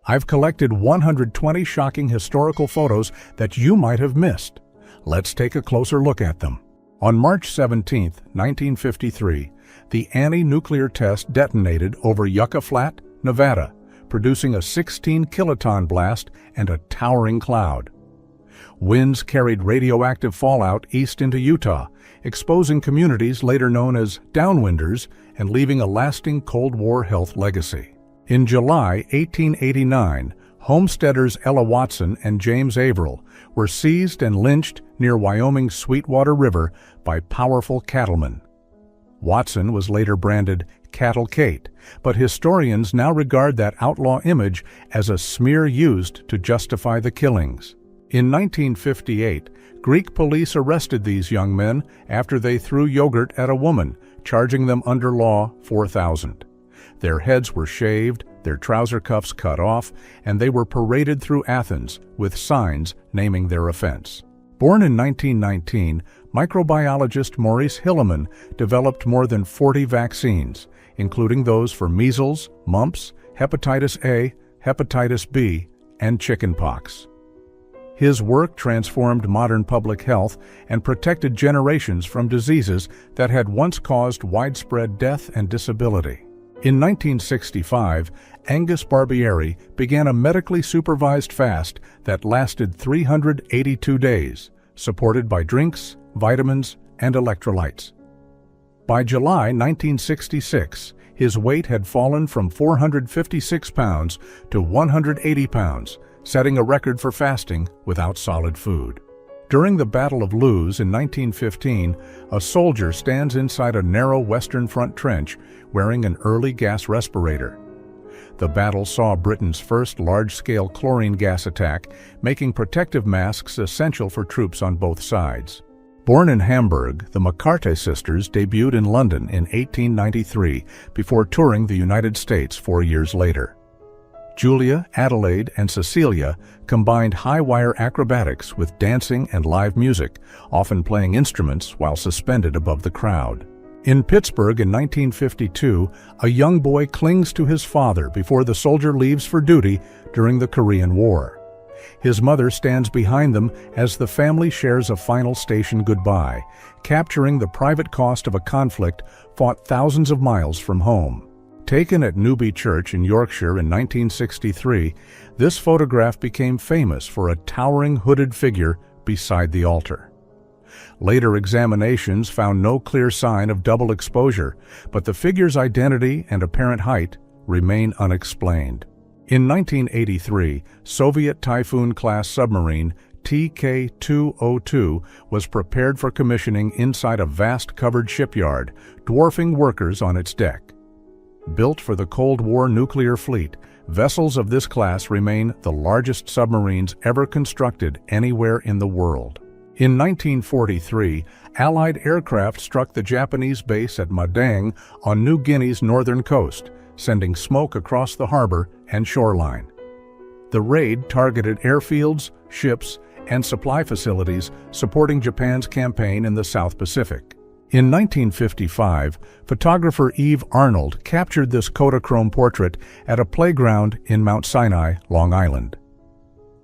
I've collected 120 shocking historical photos that you might have missed. Let's take a closer look at them. On March 17, 1953, the Annie nuclear test detonated over Yucca Flat, Nevada, producing a 16-kiloton blast and a towering cloud. Winds carried radioactive fallout east into Utah, exposing communities later known as downwinders and leaving a lasting Cold War health legacy. In July 1889, homesteaders Ella Watson and James Averill were seized and lynched near Wyoming's Sweetwater River by powerful cattlemen. Watson was later branded Cattle Kate, but historians now regard that outlaw image as a smear used to justify the killings. In 1958, Greek police arrested these young men after they threw yogurt at a woman, charging them under law 4,000. Their heads were shaved, their trouser cuffs cut off, and they were paraded through Athens with signs naming their offense. Born in 1919, microbiologist Maurice Hilleman developed more than 40 vaccines, including those for measles, mumps, hepatitis A, hepatitis B, and chickenpox. His work transformed modern public health and protected generations from diseases that had once caused widespread death and disability. In 1965, Angus Barbieri began a medically supervised fast that lasted 382 days, supported by drinks, vitamins, and electrolytes. By July 1966, his weight had fallen from 456 pounds to 180 pounds, setting a record for fasting without solid food. During the Battle of Loos in 1915, a soldier stands inside a narrow Western Front trench wearing an early gas respirator. The battle saw Britain's first large-scale chlorine gas attack, making protective masks essential for troops on both sides. Born in Hamburg, the McCarthy sisters debuted in London in 1893 before touring the United States 4 years later. Julia, Adelaide, and Cecilia combined high-wire acrobatics with dancing and live music, often playing instruments while suspended above the crowd. In Pittsburgh in 1952, a young boy clings to his father before the soldier leaves for duty during the Korean War. His mother stands behind them as the family shares a final station goodbye, capturing the private cost of a conflict fought thousands of miles from home. Taken at Newby Church in Yorkshire in 1963, this photograph became famous for a towering hooded figure beside the altar. Later examinations found no clear sign of double exposure, but the figure's identity and apparent height remain unexplained. In 1983, Soviet Typhoon-class submarine TK-202 was prepared for commissioning inside a vast covered shipyard, dwarfing workers on its deck. Built for the Cold War nuclear fleet, vessels of this class remain the largest submarines ever constructed anywhere in the world. In 1943, Allied aircraft struck the Japanese base at Madang on New Guinea's northern coast, sending smoke across the harbor and shoreline. The raid targeted airfields, ships, and supply facilities supporting Japan's campaign in the South Pacific. In 1955, photographer Eve Arnold captured this Kodachrome portrait at a playground in Mount Sinai, Long Island.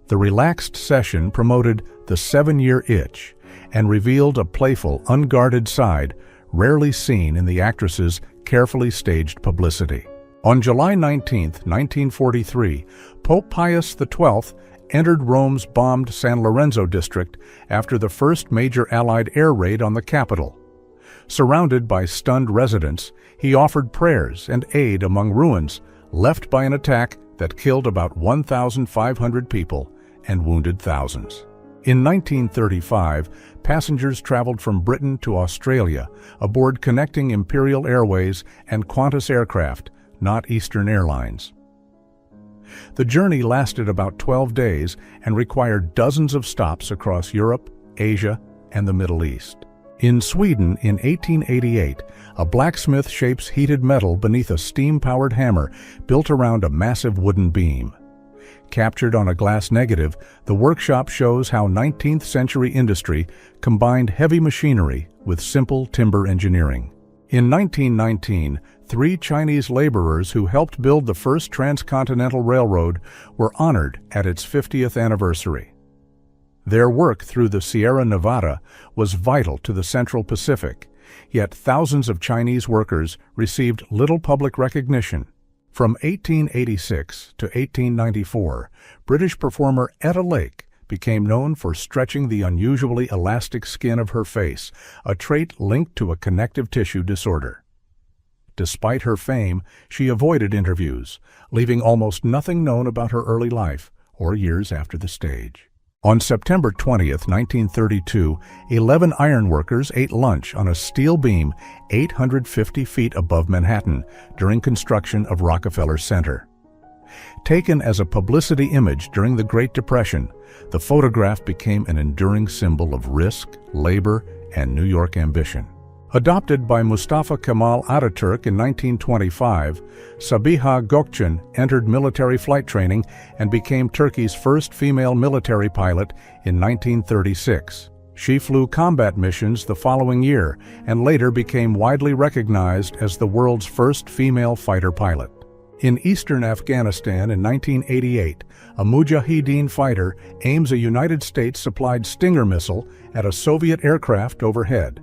The relaxed session promoted the 7-year itch and revealed a playful, unguarded side rarely seen in the actress's carefully staged publicity. On July 19, 1943, Pope Pius XII entered Rome's bombed San Lorenzo district after the first major Allied air raid on the capital. Surrounded by stunned residents, he offered prayers and aid among ruins left by an attack that killed about 1,500 people and wounded thousands. In 1935, passengers traveled from Britain to Australia aboard connecting Imperial Airways and Qantas aircraft, not Eastern Airlines. The journey lasted about 12 days and required dozens of stops across Europe, Asia, and the Middle East. In Sweden in 1888, a blacksmith shapes heated metal beneath a steam-powered hammer built around a massive wooden beam. Captured on a glass negative, the workshop shows how 19th-century industry combined heavy machinery with simple timber engineering. In 1919, 3 Chinese laborers who helped build the first transcontinental railroad were honored at its 50th anniversary. Their work through the Sierra Nevada was vital to the Central Pacific, yet thousands of Chinese workers received little public recognition. From 1886 to 1894, British performer Etta Lake became known for stretching the unusually elastic skin of her face, a trait linked to a connective tissue disorder. Despite her fame, she avoided interviews, leaving almost nothing known about her early life or years after the stage. On September 20, 1932, 11 ironworkers ate lunch on a steel beam 850 feet above Manhattan during construction of Rockefeller Center. Taken as a publicity image during the Great Depression, the photograph became an enduring symbol of risk, labor, and New York ambition. Adopted by Mustafa Kemal Ataturk in 1925, Sabiha Gökçen entered military flight training and became Turkey's first female military pilot in 1936. She flew combat missions the following year and later became widely recognized as the world's first female fighter pilot. In eastern Afghanistan in 1988, a Mujahideen fighter aims a United States-supplied Stinger missile at a Soviet aircraft overhead.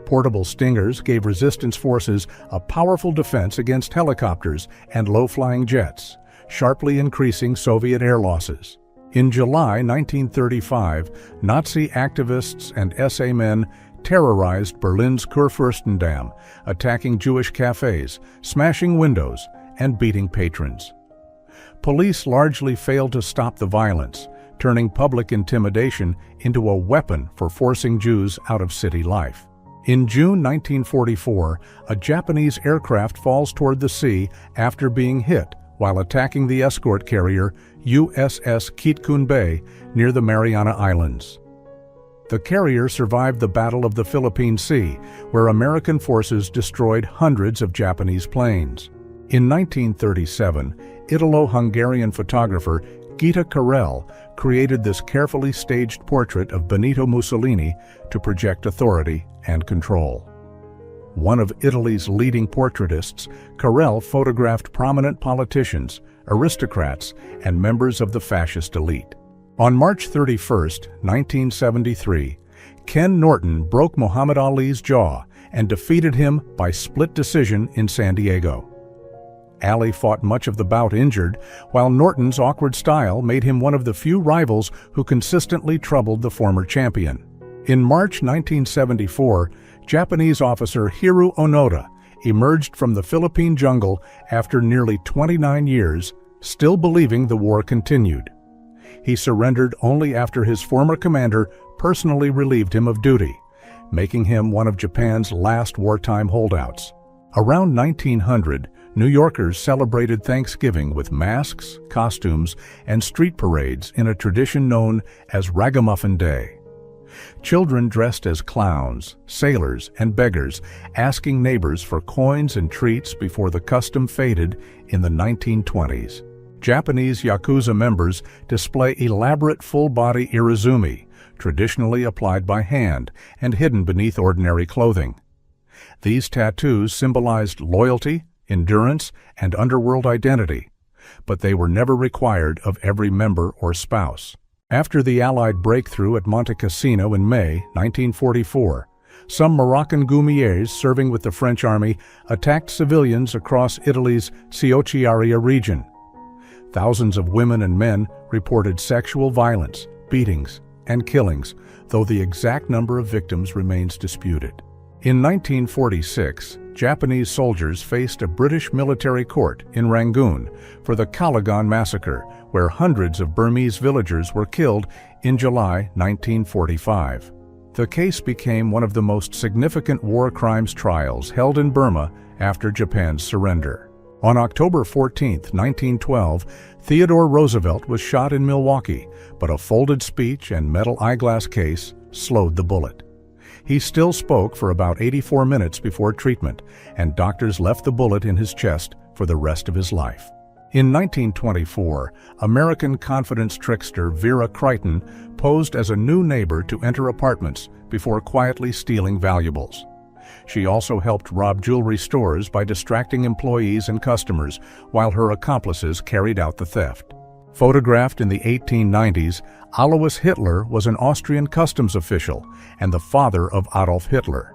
Portable Stingers gave resistance forces a powerful defense against helicopters and low-flying jets, sharply increasing Soviet air losses. In July 1935, Nazi activists and SA men terrorized Berlin's Kurfürstendamm, attacking Jewish cafes, smashing windows, and beating patrons. Police largely failed to stop the violence, turning public intimidation into a weapon for forcing Jews out of city life. In June 1944, a Japanese aircraft falls toward the sea after being hit while attacking the escort carrier USS Kitkun Bay near the Mariana Islands. The carrier survived the Battle of the Philippine Sea, where American forces destroyed hundreds of Japanese planes. In 1937, Italo-Hungarian photographer Gita Karel created this carefully staged portrait of Benito Mussolini to project authority and control. One of Italy's leading portraitists, Karel photographed prominent politicians, aristocrats, and members of the fascist elite. On March 31, 1973, Ken Norton broke Muhammad Ali's jaw and defeated him by split decision in San Diego. Ali fought much of the bout injured, while Norton's awkward style made him one of the few rivals who consistently troubled the former champion. In March 1974, Japanese officer Hiroo Onoda emerged from the Philippine jungle after nearly 29 years, still believing the war continued. He surrendered only after his former commander personally relieved him of duty, making him one of Japan's last wartime holdouts. Around 1900, New Yorkers celebrated Thanksgiving with masks, costumes, and street parades in a tradition known as Ragamuffin Day. Children dressed as clowns, sailors, and beggars, asking neighbors for coins and treats before the custom faded in the 1920s. Japanese Yakuza members display elaborate full-body irizumi, traditionally applied by hand and hidden beneath ordinary clothing. These tattoos symbolized loyalty, endurance, and underworld identity, but they were never required of every member or spouse. After the Allied breakthrough at Monte Cassino in May 1944, some Moroccan Goumiers serving with the French army attacked civilians across Italy's Ciociaria region. Thousands of women and men reported sexual violence, beatings, and killings, though the exact number of victims remains disputed. In 1946, Japanese soldiers faced a British military court in Rangoon for the Calagon massacre, where hundreds of Burmese villagers were killed in July 1945. The case became one of the most significant war crimes trials held in Burma after Japan's surrender. On October 14, 1912, Theodore Roosevelt was shot in Milwaukee, but a folded speech and metal eyeglass case slowed the bullet. He still spoke for about 84 minutes before treatment, and doctors left the bullet in his chest for the rest of his life. In 1924, American confidence trickster Vera Crichton posed as a new neighbor to enter apartments before quietly stealing valuables. She also helped rob jewelry stores by distracting employees and customers while her accomplices carried out the theft. Photographed in the 1890s, Alois Hitler was an Austrian customs official and the father of Adolf Hitler.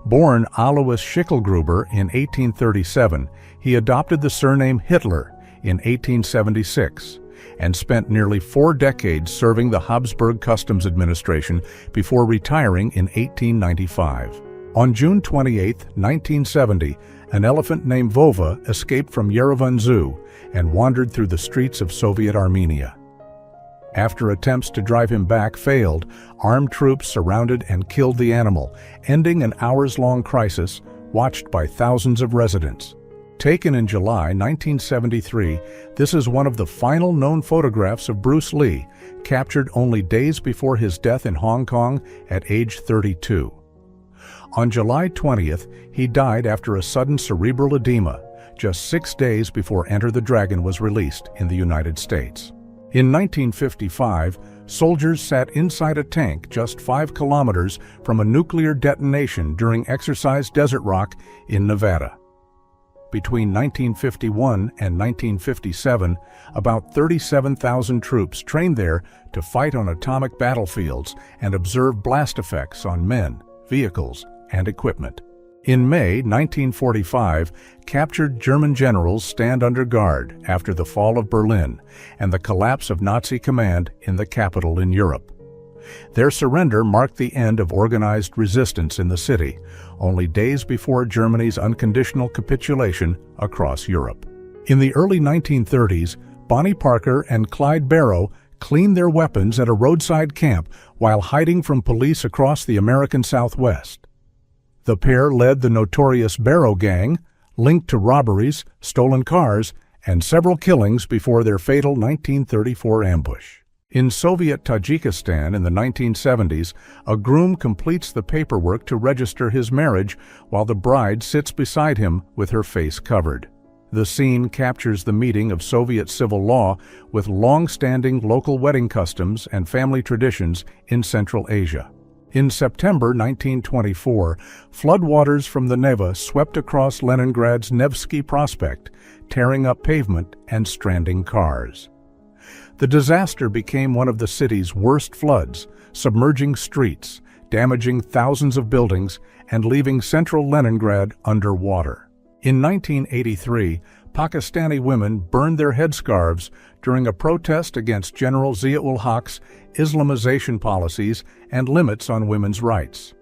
Born Alois Schicklgruber in 1837, he adopted the surname Hitler in 1876 and spent nearly 4 decades serving the Habsburg Customs Administration before retiring in 1895. On June 28, 1970, an elephant named Vova escaped from Yerevan Zoo and wandered through the streets of Soviet Armenia. After attempts to drive him back failed, armed troops surrounded and killed the animal, ending an hours-long crisis watched by thousands of residents. Taken in July 1973, this is one of the final known photographs of Bruce Lee, captured only days before his death in Hong Kong at age 32. On July 20th, he died after a sudden cerebral edema, just 6 days before Enter the Dragon was released in the United States. In 1955, soldiers sat inside a tank just 5 kilometers from a nuclear detonation during Exercise Desert Rock in Nevada. Between 1951 and 1957, about 37,000 troops trained there to fight on atomic battlefields and observe blast effects on men, vehicles, and equipment. In May 1945, captured German generals stand under guard after the fall of Berlin and the collapse of Nazi command in the capital in Europe. Their surrender marked the end of organized resistance in the city, only days before Germany's unconditional capitulation across Europe. In the early 1930s, Bonnie Parker and Clyde Barrow cleaned their weapons at a roadside camp while hiding from police across the American Southwest. The pair led the notorious Barrow Gang, linked to robberies, stolen cars, and several killings before their fatal 1934 ambush. In Soviet Tajikistan in the 1970s, a groom completes the paperwork to register his marriage while the bride sits beside him with her face covered. The scene captures the meeting of Soviet civil law with long-standing local wedding customs and family traditions in Central Asia. In September 1924, floodwaters from the Neva swept across Leningrad's Nevsky Prospect, tearing up pavement and stranding cars. The disaster became one of the city's worst floods, submerging streets, damaging thousands of buildings, and leaving central Leningrad underwater. In 1983, Pakistani women burned their headscarves during a protest against General Zia-ul-Haq's Islamization policies and limits on women's rights.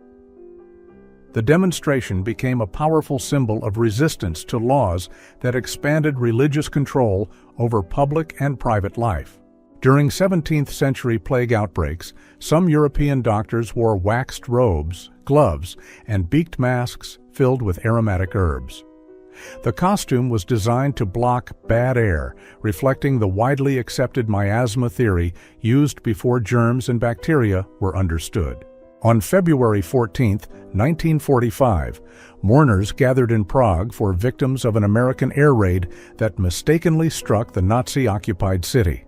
The demonstration became a powerful symbol of resistance to laws that expanded religious control over public and private life. During 17th-century plague outbreaks, some European doctors wore waxed robes, gloves, and beaked masks filled with aromatic herbs. The costume was designed to block bad air, reflecting the widely accepted miasma theory used before germs and bacteria were understood. On February 14, 1945, mourners gathered in Prague for victims of an American air raid that mistakenly struck the Nazi-occupied city.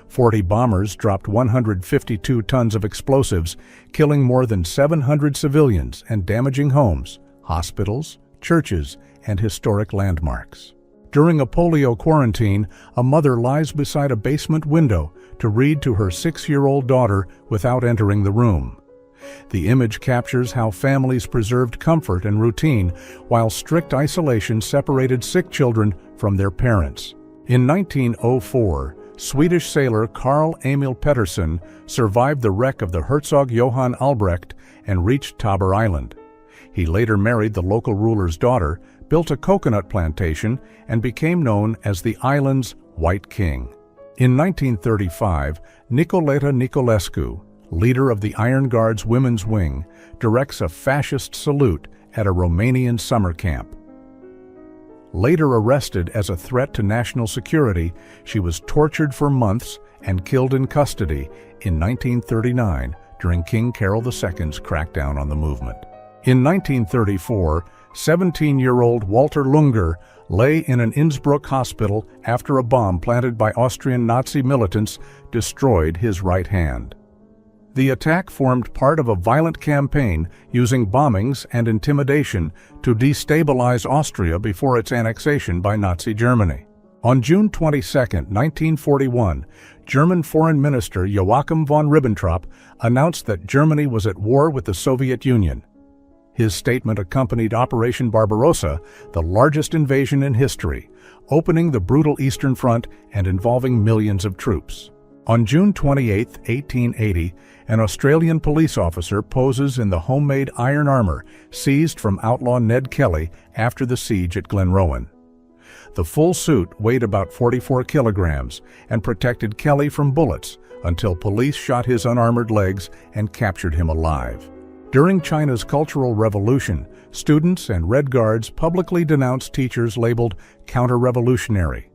40 bombers dropped 152 tons of explosives, killing more than 700 civilians and damaging homes, hospitals, churches, and historic landmarks. During a polio quarantine, a mother lies beside a basement window to read to her 6-year-old daughter without entering the room. The image captures how families preserved comfort and routine while strict isolation separated sick children from their parents. In 1904, Swedish sailor Carl Emil Pettersson survived the wreck of the Herzog Johann Albrecht and reached Tabor Island. He later married the local ruler's daughter, built a coconut plantation, and became known as the island's White King. In 1935, Nicoleta Nicolescu, leader of the Iron Guard's Women's Wing, directs a fascist salute at a Romanian summer camp. Later arrested as a threat to national security, she was tortured for months and killed in custody in 1939 during King Carol II's crackdown on the movement. In 1934, 17-year-old Walter Lunger lay in an Innsbruck hospital after a bomb planted by Austrian Nazi militants destroyed his right hand. The attack formed part of a violent campaign using bombings and intimidation to destabilize Austria before its annexation by Nazi Germany. On June 22, 1941, German Foreign Minister Joachim von Ribbentrop announced that Germany was at war with the Soviet Union. His statement accompanied Operation Barbarossa, the largest invasion in history, opening the brutal Eastern Front and involving millions of troops. On June 28, 1880, an Australian police officer poses in the homemade iron armor seized from outlaw Ned Kelly after the siege at Glenrowan. The full suit weighed about 44 kilograms and protected Kelly from bullets until police shot his unarmored legs and captured him alive. During China's Cultural Revolution, students and Red Guards publicly denounced teachers labeled counter-revolutionary.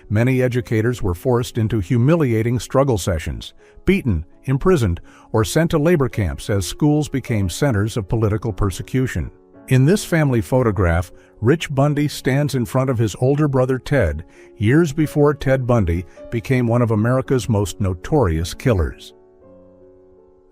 Many educators were forced into humiliating struggle sessions, beaten, imprisoned, or sent to labor camps as schools became centers of political persecution. In this family photograph, Rich Bundy stands in front of his older brother Ted, years before Ted Bundy became one of America's most notorious killers.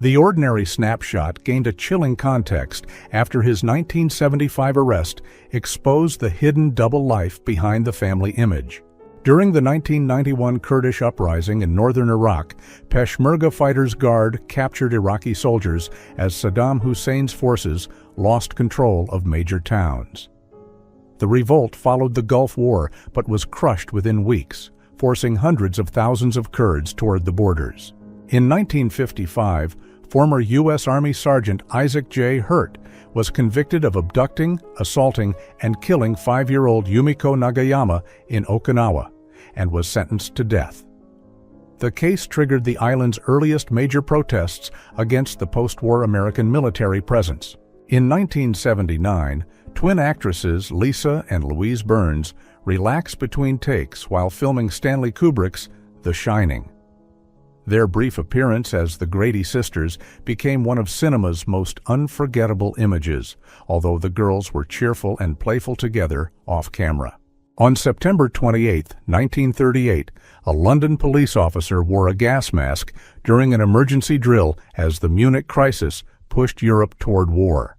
The ordinary snapshot gained a chilling context after his 1975 arrest exposed the hidden double life behind the family image. During the 1991 Kurdish uprising in northern Iraq, Peshmerga fighters guard captured Iraqi soldiers as Saddam Hussein's forces lost control of major towns. The revolt followed the Gulf War but was crushed within weeks, forcing hundreds of thousands of Kurds toward the borders. In 1955, former U.S. Army Sergeant Isaac J. Hurt was convicted of abducting, assaulting, and killing 5-year-old Yumiko Nagayama in Okinawa, and was sentenced to death. The case triggered the island's earliest major protests against the post-war American military presence. In 1979, twin actresses Lisa and Louise Burns relaxed between takes while filming Stanley Kubrick's The Shining. Their brief appearance as the Grady sisters became one of cinema's most unforgettable images, although the girls were cheerful and playful together off-camera. On September 28, 1938, a London police officer wore a gas mask during an emergency drill as the Munich crisis pushed Europe toward war.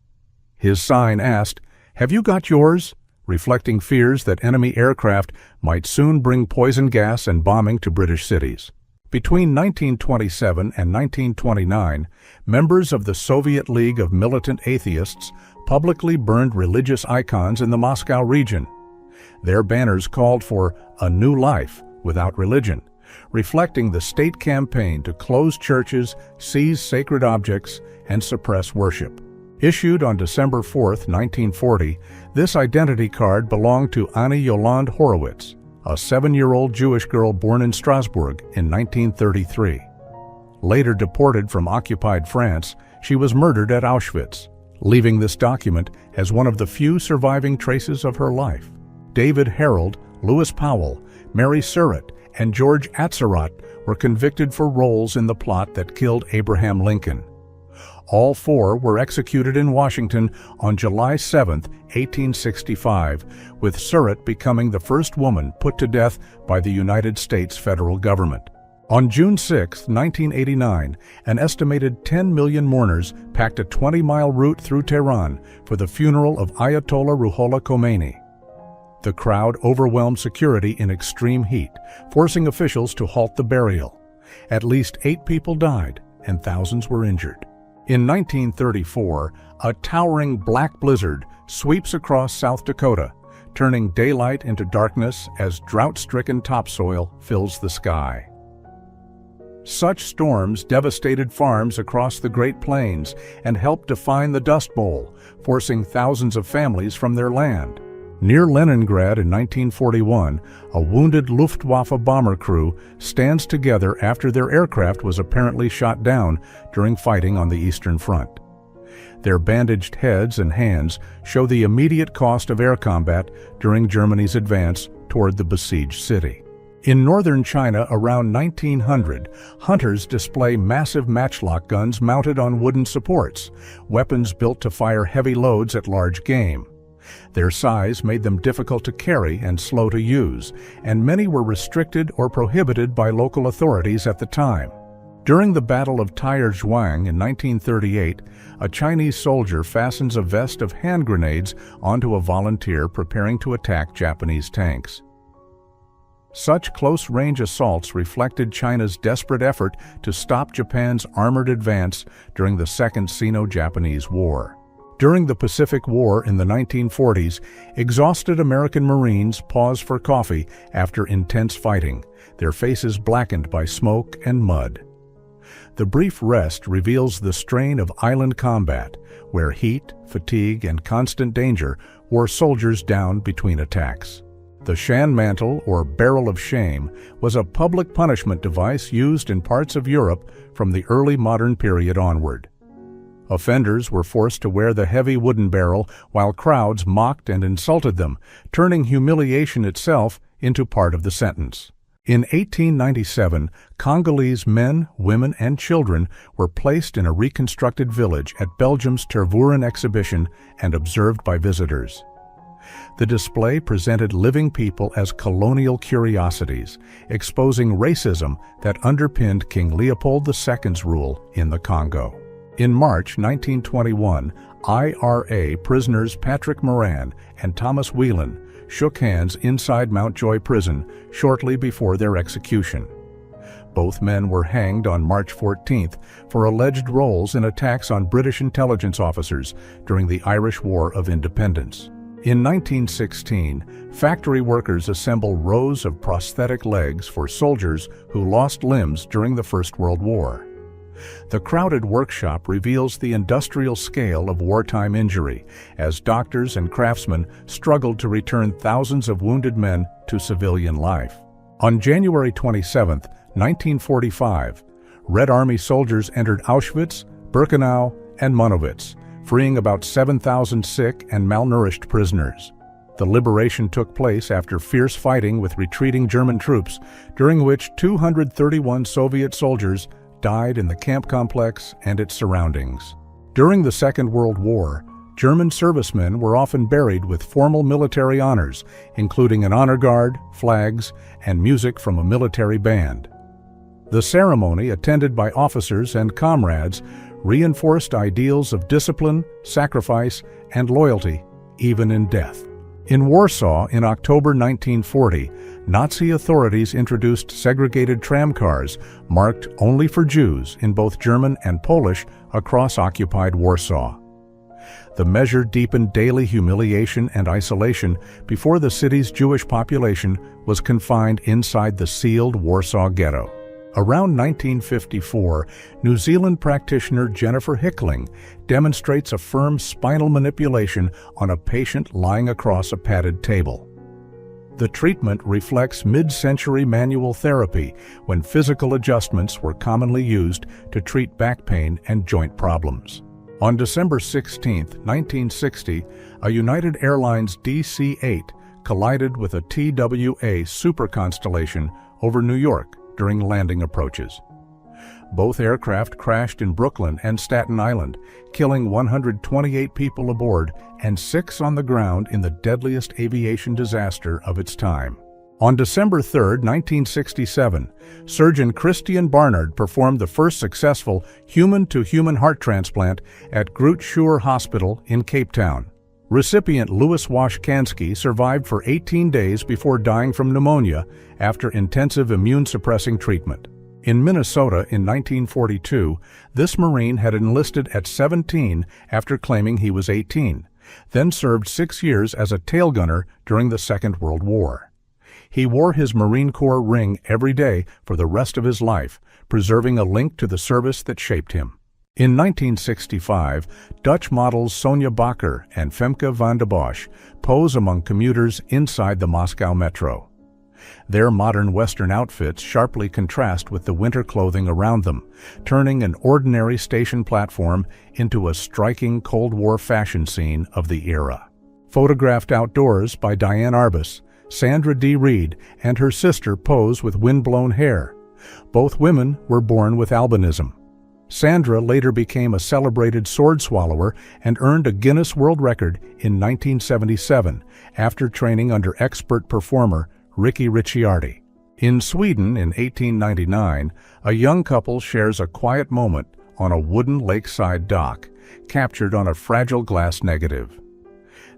His sign asked, "Have you got yours?" reflecting fears that enemy aircraft might soon bring poison gas and bombing to British cities. Between 1927 and 1929, members of the Soviet League of Militant Atheists publicly burned religious icons in the Moscow region. Their banners called for a new life without religion, reflecting the state campaign to close churches, seize sacred objects, and suppress worship. Issued on December 4, 1940, this identity card belonged to Annie Yolande Horowitz, a 7-year-old Jewish girl born in Strasbourg in 1933. Later deported from occupied France, she was murdered at Auschwitz, leaving this document as one of the few surviving traces of her life. David Harold, Lewis Powell, Mary Surratt, and George Atzerodt were convicted for roles in the plot that killed Abraham Lincoln. All 4 were executed in Washington on July 7, 1865, with Surratt becoming the first woman put to death by the United States federal government. On June 6, 1989, an estimated 10 million mourners packed a 20-mile route through Tehran for the funeral of Ayatollah Ruhollah Khomeini. The crowd overwhelmed security in extreme heat, forcing officials to halt the burial. At least 8 people died, and thousands were injured. In 1934, a towering black blizzard sweeps across South Dakota, turning daylight into darkness as drought-stricken topsoil fills the sky. Such storms devastated farms across the Great Plains and helped define the Dust Bowl, forcing thousands of families from their land. Near Leningrad in 1941, a wounded Luftwaffe bomber crew stands together after their aircraft was apparently shot down during fighting on the Eastern Front. Their bandaged heads and hands show the immediate cost of air combat during Germany's advance toward the besieged city. In northern China around 1900, hunters display massive matchlock guns mounted on wooden supports, weapons built to fire heavy loads at large game. Their size made them difficult to carry and slow to use, and many were restricted or prohibited by local authorities at the time. During the Battle of Taiyuan in 1938, a Chinese soldier fastens a vest of hand grenades onto a volunteer preparing to attack Japanese tanks. Such close-range assaults reflected China's desperate effort to stop Japan's armored advance during the Second Sino-Japanese War. During the Pacific War in the 1940s, exhausted American Marines paused for coffee after intense fighting, their faces blackened by smoke and mud. The brief rest reveals the strain of island combat, where heat, fatigue, and constant danger wore soldiers down between attacks. The Shan mantle, or barrel of shame, was a public punishment device used in parts of Europe from the early modern period onward. Offenders were forced to wear the heavy wooden barrel while crowds mocked and insulted them, turning humiliation itself into part of the sentence. In 1897, Congolese men, women, and children were placed in a reconstructed village at Belgium's Tervuren exhibition and observed by visitors. The display presented living people as colonial curiosities, exposing racism that underpinned King Leopold II's rule in the Congo. In March 1921, IRA prisoners Patrick Moran and Thomas Whelan shook hands inside Mountjoy Prison shortly before their execution. Both men were hanged on March 14th for alleged roles in attacks on British intelligence officers during the Irish War of Independence. In 1916, factory workers assembled rows of prosthetic legs for soldiers who lost limbs during the First World War. The crowded workshop reveals the industrial scale of wartime injury, as doctors and craftsmen struggled to return thousands of wounded men to civilian life. On January 27, 1945, Red Army soldiers entered Auschwitz, Birkenau, and Monowitz, freeing about 7,000 sick and malnourished prisoners. The liberation took place after fierce fighting with retreating German troops, during which 231 Soviet soldiers died in the camp complex and its surroundings. During the Second World War, German servicemen were often buried with formal military honors, including an honor guard, flags, and music from a military band. The ceremony, attended by officers and comrades, reinforced ideals of discipline, sacrifice, and loyalty, even in death. In Warsaw, in October 1940, Nazi authorities introduced segregated tramcars marked only for Jews in both German and Polish across occupied Warsaw. The measure deepened daily humiliation and isolation before the city's Jewish population was confined inside the sealed Warsaw Ghetto. Around 1954, New Zealand practitioner Jennifer Hickling demonstrates a firm spinal manipulation on a patient lying across a padded table. The treatment reflects mid-century manual therapy, when physical adjustments were commonly used to treat back pain and joint problems. On December 16, 1960, a United Airlines DC-8 collided with a TWA superconstellation over New York during landing approaches. Both aircraft crashed in Brooklyn and Staten Island, killing 128 people aboard and 6 on the ground in the deadliest aviation disaster of its time. On December 3, 1967, surgeon Christian Barnard performed the first successful human-to-human heart transplant at Groote Schuur Hospital in Cape Town. Recipient Louis Washkansky survived for 18 days before dying from pneumonia after intensive immune-suppressing treatment. In Minnesota in 1942, this Marine had enlisted at 17 after claiming he was 18, then served 6 years as a tail gunner during the Second World War. He wore his Marine Corps ring every day for the rest of his life, preserving a link to the service that shaped him. In 1965, Dutch models Sonja Bakker and Femke van de Bosch pose among commuters inside the Moscow metro. Their modern Western outfits sharply contrast with the winter clothing around them, turning an ordinary station platform into a striking Cold War fashion scene of the era. Photographed outdoors by Diane Arbus, Sandra D. Reed and her sister pose with wind-blown hair. Both women were born with albinism. Sandra later became a celebrated sword swallower and earned a Guinness World Record in 1977 after training under expert performer Ricky Ricciardi. In Sweden in 1899, a young couple shares a quiet moment on a wooden lakeside dock, captured on a fragile glass negative.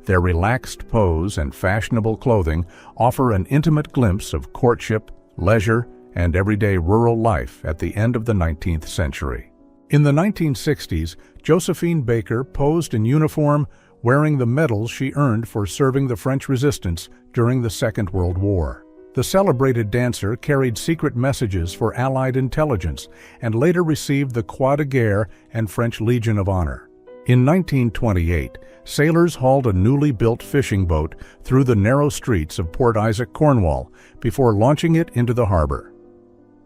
Their relaxed pose and fashionable clothing offer an intimate glimpse of courtship, leisure, and everyday rural life at the end of the 19th century. In the 1960s, Josephine Baker posed in uniform, wearing the medals she earned for serving the French resistance during the Second World War. The celebrated dancer carried secret messages for Allied intelligence and later received the Croix de Guerre and French Legion of Honor. In 1928, sailors hauled a newly built fishing boat through the narrow streets of Port Isaac, Cornwall, before launching it into the harbor.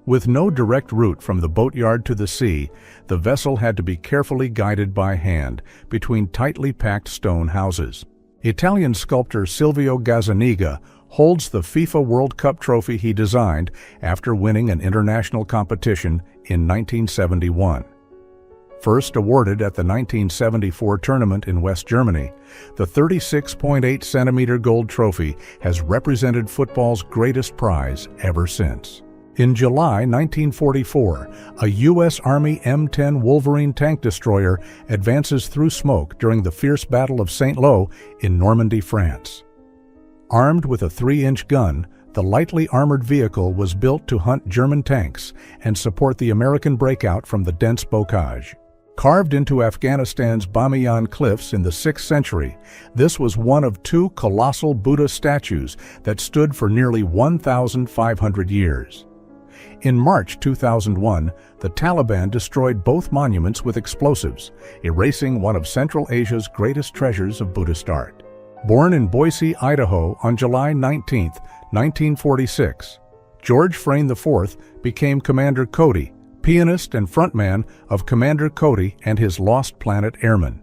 With no direct route from the boatyard to the sea, the vessel had to be carefully guided by hand between tightly packed stone houses. Italian sculptor Silvio Gazzaniga holds the FIFA World Cup trophy he designed after winning an international competition in 1971. First awarded at the 1974 tournament in West Germany, the 36.8-centimeter gold trophy has represented football's greatest prize ever since. In July 1944, a U.S. Army M10 Wolverine tank destroyer advances through smoke during the fierce Battle of Saint-Lô in Normandy, France. Armed with a 3-inch gun, the lightly armored vehicle was built to hunt German tanks and support the American breakout from the dense bocage. Carved into Afghanistan's Bamiyan cliffs in the 6th century, this was one of 2 colossal Buddha statues that stood for nearly 1,500 years. In March 2001, the Taliban destroyed both monuments with explosives, erasing one of Central Asia's greatest treasures of Buddhist art. Born in Boise, Idaho on July 19, 1946, George Frayne IV became Commander Cody, pianist and frontman of Commander Cody and his Lost Planet Airmen.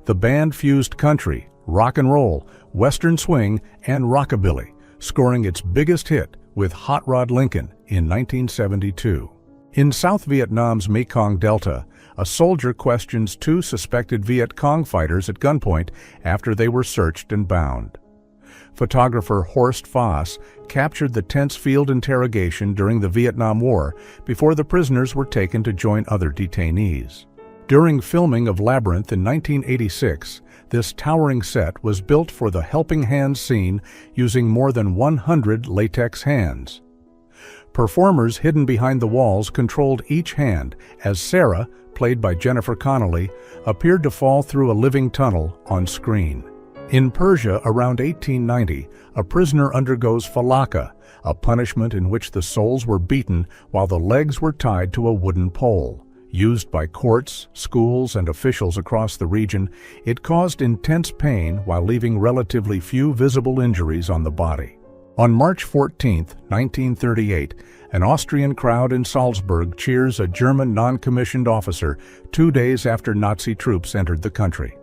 The band fused country, rock and roll, western swing, and rockabilly, scoring its biggest hit with Hot Rod Lincoln in 1972. In South Vietnam's Mekong Delta, a soldier questions 2 suspected Viet Cong fighters at gunpoint after they were searched and bound. Photographer Horst Foss captured the tense field interrogation during the Vietnam War before the prisoners were taken to join other detainees. During filming of Labyrinth in 1986, this towering set was built for the helping hands scene using more than 100 latex hands. Performers hidden behind the walls controlled each hand as Sarah, played by Jennifer Connelly, appeared to fall through a living tunnel on screen. In Persia around 1890, a prisoner undergoes falaka, a punishment in which the soles were beaten while the legs were tied to a wooden pole. Used by courts, schools, and officials across the region, it caused intense pain while leaving relatively few visible injuries on the body. On March 14, 1938, an Austrian crowd in Salzburg cheers a German non-commissioned officer 2 days after Nazi troops entered the country.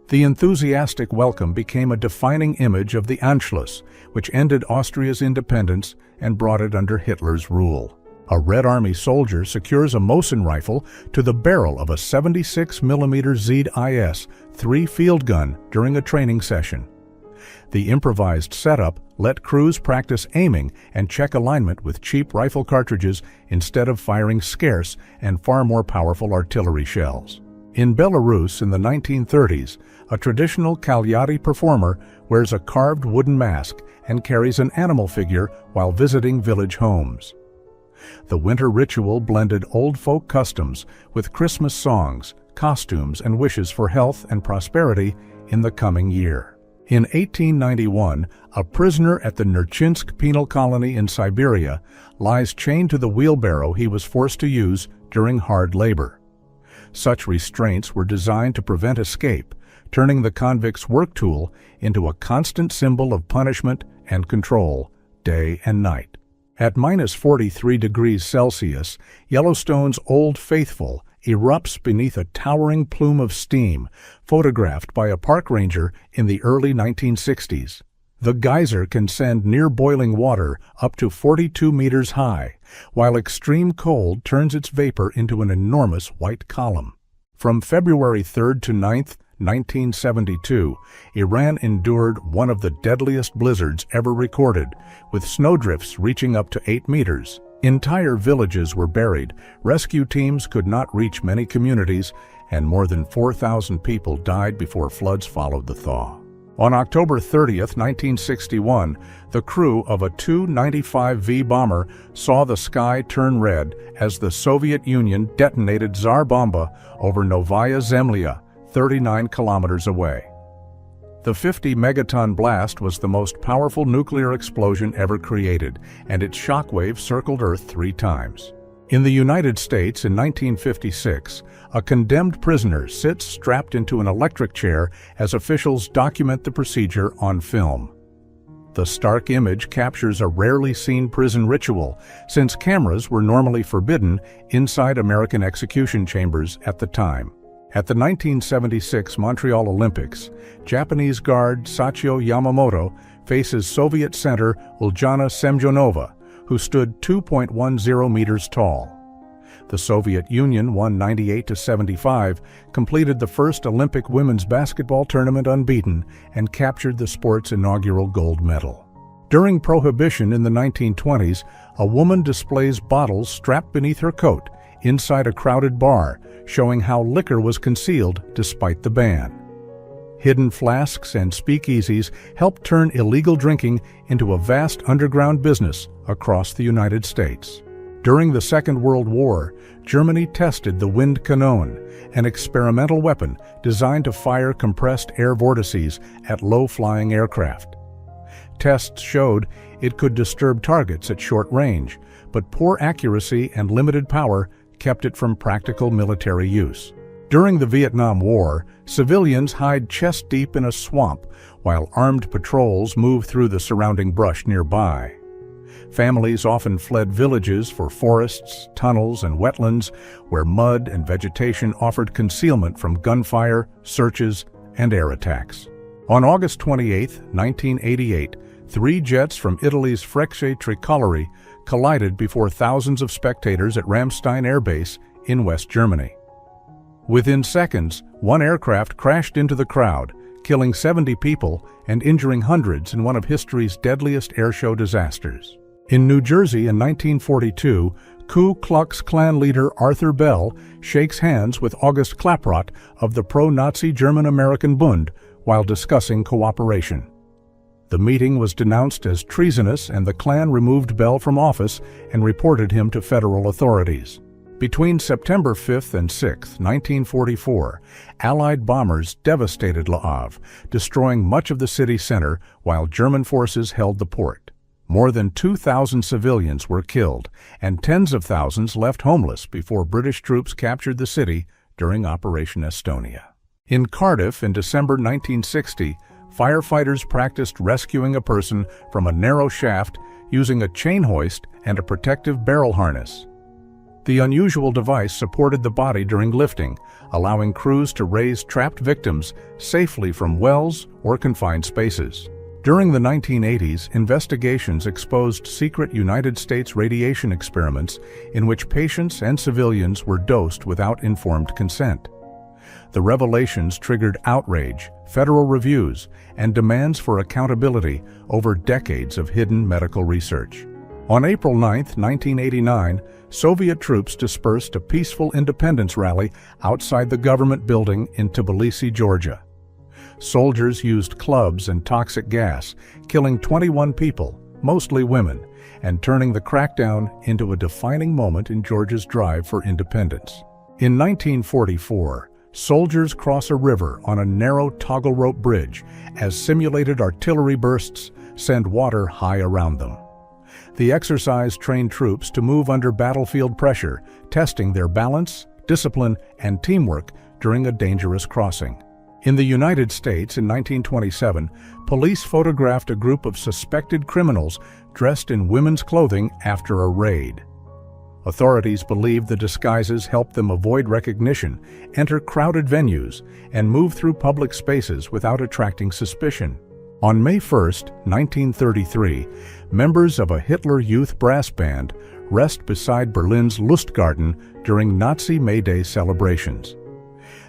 The enthusiastic welcome became a defining image of the Anschluss, which ended Austria's independence and brought it under Hitler's rule. A Red Army soldier secures a Mosin rifle to the barrel of a 76mm ZIS 3 field gun during a training session. The improvised setup let crews practice aiming and check alignment with cheap rifle cartridges instead of firing scarce and far more powerful artillery shells. In Belarus in the 1930s, a traditional Kalyati performer wears a carved wooden mask and carries an animal figure while visiting village homes. The winter ritual blended old folk customs with Christmas songs, costumes, and wishes for health and prosperity in the coming year. In 1891, a prisoner at the Nerchinsk penal colony in Siberia lies chained to the wheelbarrow he was forced to use during hard labor. Such restraints were designed to prevent escape, turning the convict's work tool into a constant symbol of punishment and control, day and night. At -43 degrees Celsius, Yellowstone's Old Faithful erupts beneath a towering plume of steam, photographed by a park ranger in the early 1960s. The geyser can send near-boiling water up to 42 meters high, while extreme cold turns its vapor into an enormous white column. From February 3rd to 9th, 1972, Iran endured one of the deadliest blizzards ever recorded, with snowdrifts reaching up to 8 meters. Entire villages were buried, rescue teams could not reach many communities, and more than 4,000 people died before floods followed the thaw. On October 30, 1961, the crew of a Tu-95V bomber saw the sky turn red as the Soviet Union detonated Tsar Bomba over Novaya Zemlya, 39 kilometers away. The 50-megaton blast was the most powerful nuclear explosion ever created, and its shockwave circled Earth 3 times. In the United States in 1956, a condemned prisoner sits strapped into an electric chair as officials document the procedure on film. The stark image captures a rarely seen prison ritual, since cameras were normally forbidden inside American execution chambers at the time. At the 1976 Montreal Olympics, Japanese guard Sachio Yamamoto faces Soviet center Uljana Semjonova, who stood 2.10 meters tall. The Soviet Union won 98-75, completed the first Olympic women's basketball tournament unbeaten, and captured the sport's inaugural gold medal. During Prohibition in the 1920s, a woman displays bottles strapped beneath her coat inside a crowded bar, showing how liquor was concealed despite the ban. Hidden flasks and speakeasies helped turn illegal drinking into a vast underground business across the United States. During the Second World War, Germany tested the Windkanone, an experimental weapon designed to fire compressed air vortices at low-flying aircraft. Tests showed it could disturb targets at short range, but poor accuracy and limited power kept it from practical military use. During the Vietnam War, civilians hide chest-deep in a swamp, while armed patrols move through the surrounding brush nearby. Families often fled villages for forests, tunnels, and wetlands, where mud and vegetation offered concealment from gunfire, searches, and air attacks. On August 28, 1988, 3 jets from Italy's Frecce Tricolori collided before thousands of spectators at Ramstein Air Base in West Germany. Within seconds, one aircraft crashed into the crowd, killing 70 people and injuring hundreds in one of history's deadliest airshow disasters. In New Jersey in 1942, Ku Klux Klan leader Arthur Bell shakes hands with August Klaproth of the pro-Nazi German-American Bund while discussing cooperation. The meeting was denounced as treasonous, and the Klan removed Bell from office and reported him to federal authorities. Between September 5 and 6, 1944, Allied bombers devastated Le Havre, destroying much of the city center while German forces held the port. More than 2,000 civilians were killed, and tens of thousands left homeless before British troops captured the city during Operation Estonia. In Cardiff in December 1960, firefighters practiced rescuing a person from a narrow shaft using a chain hoist and a protective barrel harness. The unusual device supported the body during lifting, allowing crews to raise trapped victims safely from wells or confined spaces. During the 1980s, investigations exposed secret United States radiation experiments in which patients and civilians were dosed without informed consent. The revelations triggered outrage, federal reviews, and demands for accountability over decades of hidden medical research. On April 9, 1989, Soviet troops dispersed a peaceful independence rally outside the government building in Tbilisi, Georgia. Soldiers used clubs and toxic gas, killing 21 people, mostly women, and turning the crackdown into a defining moment in Georgia's drive for independence. In 1944, soldiers cross a river on a narrow toggle rope bridge as simulated artillery bursts send water high around them. The exercise trained troops to move under battlefield pressure, testing their balance, discipline, and teamwork during a dangerous crossing. In the United States in 1927, police photographed a group of suspected criminals dressed in women's clothing after a raid. Authorities believed the disguises helped them avoid recognition, enter crowded venues, and move through public spaces without attracting suspicion. On May 1, 1933, members of a Hitler Youth brass band rest beside Berlin's Lustgarten during Nazi May Day celebrations.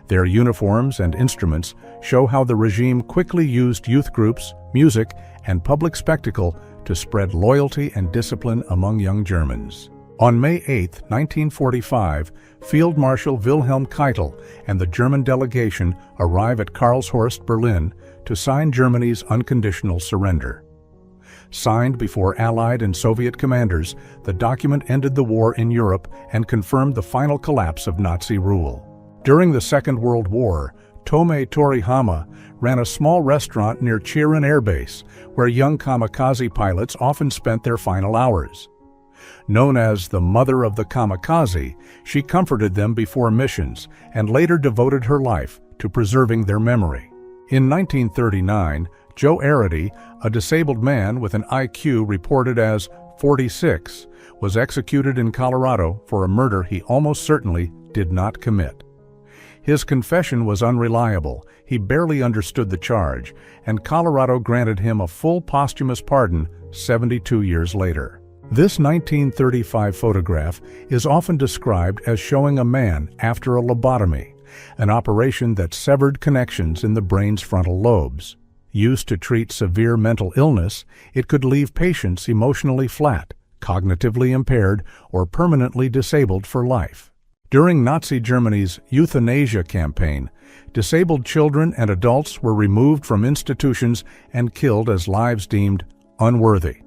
Their uniforms and instruments show how the regime quickly used youth groups, music, and public spectacle to spread loyalty and discipline among young Germans. On May 8, 1945, Field Marshal Wilhelm Keitel and the German delegation arrive at Karlshorst, Berlin, to sign Germany's unconditional surrender. Signed before Allied and Soviet commanders, the document ended the war in Europe and confirmed the final collapse of Nazi rule. During the Second World War, Tomei Torihama ran a small restaurant near Chirin Air Base, where young kamikaze pilots often spent their final hours. Known as the Mother of the Kamikaze, she comforted them before missions and later devoted her life to preserving their memory. In 1939, Joe Arity, a disabled man with an IQ reported as 46, was executed in Colorado for a murder he almost certainly did not commit. His confession was unreliable, he barely understood the charge, and Colorado granted him a full posthumous pardon 72 years later. This 1935 photograph is often described as showing a man after a lobotomy, an operation that severed connections in the brain's frontal lobes. Used to treat severe mental illness, it could leave patients emotionally flat, cognitively impaired, or permanently disabled for life. During Nazi Germany's euthanasia campaign, disabled children and adults were removed from institutions and killed as lives deemed unworthy.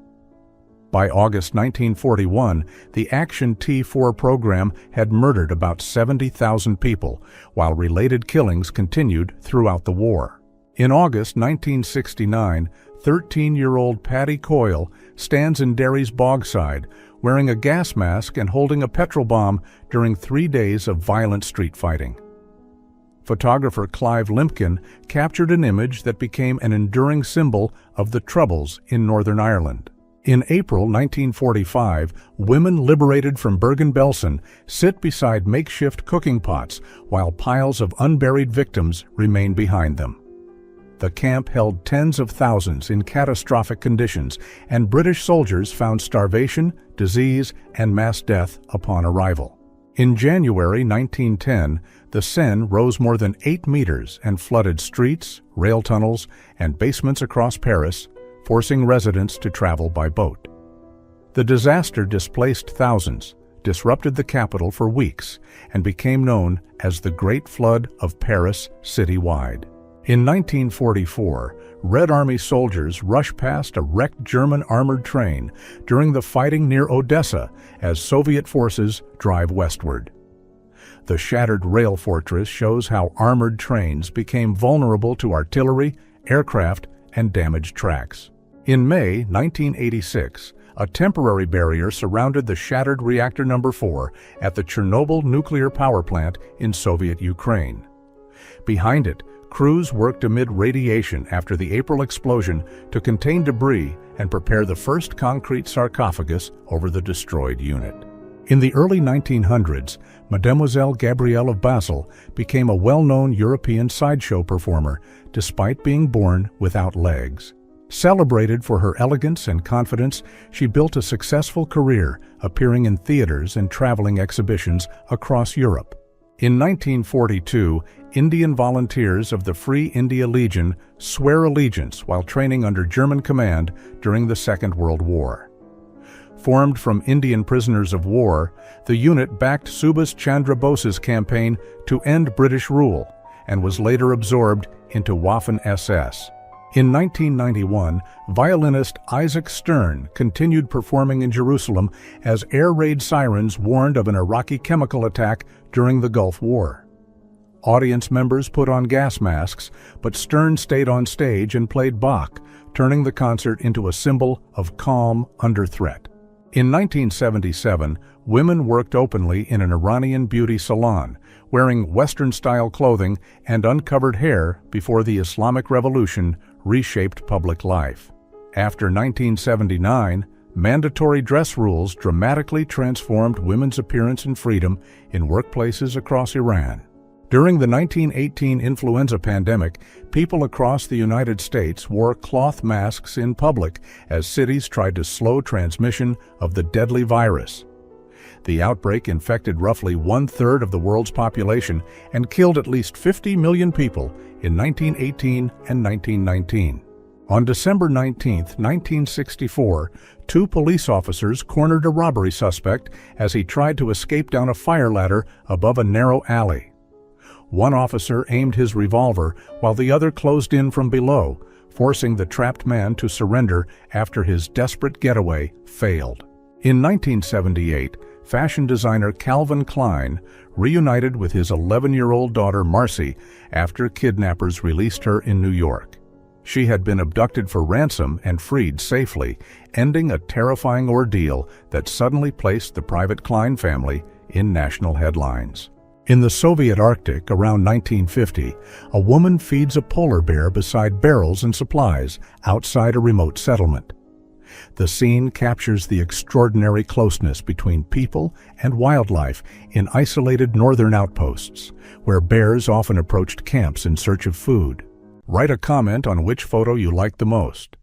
By August 1941, the Action T4 program had murdered about 70,000 people, while related killings continued throughout the war. In August 1969, 13-year-old Patty Coyle stands in Derry's Bogside, wearing a gas mask and holding a petrol bomb during 3 days of violent street fighting. Photographer Clive Limpkin captured an image that became an enduring symbol of the Troubles in Northern Ireland. In April 1945, women liberated from Bergen-Belsen sit beside makeshift cooking pots while piles of unburied victims remain behind them. The camp held tens of thousands in catastrophic conditions, and British soldiers found starvation, disease, and mass death upon arrival. In January 1910, the Seine rose more than 8 meters and flooded streets, rail tunnels, and basements across Paris, forcing residents to travel by boat. The disaster displaced thousands, disrupted the capital for weeks, and became known as the Great Flood of Paris citywide. In 1944, Red Army soldiers rushed past a wrecked German armored train during the fighting near Odessa as Soviet forces drive westward. The shattered rail fortress shows how armored trains became vulnerable to artillery, aircraft, and damaged tracks. In May 1986, a temporary barrier surrounded the shattered reactor number 4 at the Chernobyl nuclear power plant in Soviet Ukraine. Behind it, crews worked amid radiation after the April explosion to contain debris and prepare the first concrete sarcophagus over the destroyed unit. In the early 1900s, Mademoiselle Gabrielle of Basel became a well-known European sideshow performer, despite being born without legs. Celebrated for her elegance and confidence, she built a successful career, appearing in theaters and traveling exhibitions across Europe. In 1942, Indian volunteers of the Free India Legion swear allegiance while training under German command during the Second World War. Formed from Indian prisoners of war, the unit backed Subhas Chandra Bose's campaign to end British rule and was later absorbed into Waffen-SS. In 1991, violinist Isaac Stern continued performing in Jerusalem as air raid sirens warned of an Iraqi chemical attack during the Gulf War. Audience members put on gas masks, but Stern stayed on stage and played Bach, turning the concert into a symbol of calm under threat. In 1977, women worked openly in an Iranian beauty salon, wearing Western-style clothing and uncovered hair before the Islamic Revolution reshaped public life. After 1979, mandatory dress rules dramatically transformed women's appearance and freedom in workplaces across Iran. During the 1918 influenza pandemic, people across the United States wore cloth masks in public as cities tried to slow transmission of the deadly virus. The outbreak infected roughly one-third of the world's population and killed at least 50 million people in 1918 and 1919. On December 19, 1964, 2 police officers cornered a robbery suspect as he tried to escape down a fire ladder above a narrow alley. One officer aimed his revolver while the other closed in from below, forcing the trapped man to surrender after his desperate getaway failed. In 1978, fashion designer Calvin Klein reunited with his 11-year-old daughter Marcy after kidnappers released her in New York. She had been abducted for ransom and freed safely, ending a terrifying ordeal that suddenly placed the private Klein family in national headlines. In the Soviet Arctic around 1950, a woman feeds a polar bear beside barrels and supplies outside a remote settlement. The scene captures the extraordinary closeness between people and wildlife in isolated northern outposts, where bears often approached camps in search of food. Write a comment on which photo you liked the most.